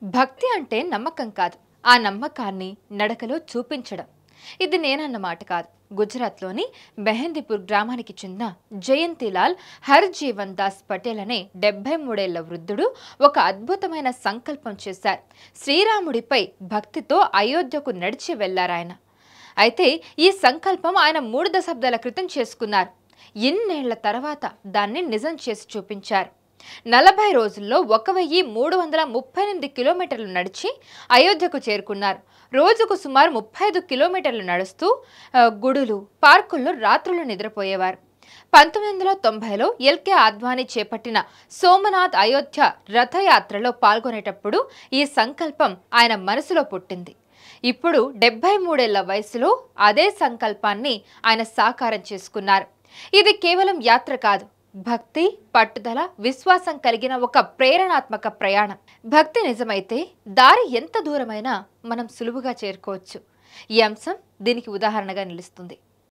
భక్తి అంటే నమ్మకం కాదు, ఆ నమ్మకాన్ని నడకలో చూపించడం. ఇది నేనన్న మాట కాదు. గుజరాత్లోని మెహందీపూర్ గ్రామానికి చెందిన జయంతిలాల్ హర్జీవన్ దాస్ పటేల్ అనే 73 ఏళ్ల వృద్ధుడు ఒక అద్భుతమైన సంకల్పం చేశారు. శ్రీరాముడిపై భక్తితో అయోధ్యకు నడిచి వెళ్లారాయన. అయితే ఈ సంకల్పం ఆయన 3 దశాబ్దాల క్రితం చేసుకున్నారు. ఇన్నేళ్ల తర్వాత దాన్ని నిజం చేసి చూపించారు. 40 రోజుల్లో 1338 కిలోమీటర్లు నడిచి అయోధ్యకు చేరుకున్నారు. రోజుకు సుమారు 35 కిలోమీటర్లు నడుస్తూ గుడులు, పార్కుల్లో రాత్రులు నిద్రపోయేవారు. 1990లో ఎల్కే అద్వానీ చేపట్టిన సోమనాథ్ అయోధ్య రథయాత్రలో పాల్గొనేటప్పుడు ఈ సంకల్పం ఆయన మనసులో పుట్టింది. ఇప్పుడు 73 ఏళ్ల వయసులో అదే సంకల్పాన్ని ఆయన సాకారం చేసుకున్నారు. ఇది కేవలం యాత్ర కాదు, భక్తి, పట్టుదల, విశ్వాసం కలిగిన ఒక ప్రేరణాత్మక ప్రయాణం. భక్తి నిజమైతే దారి ఎంత దూరమైనా మనం సులువుగా చేరుకోవచ్చు. ఈ అంశం దీనికి ఉదాహరణగా నిలుస్తుంది.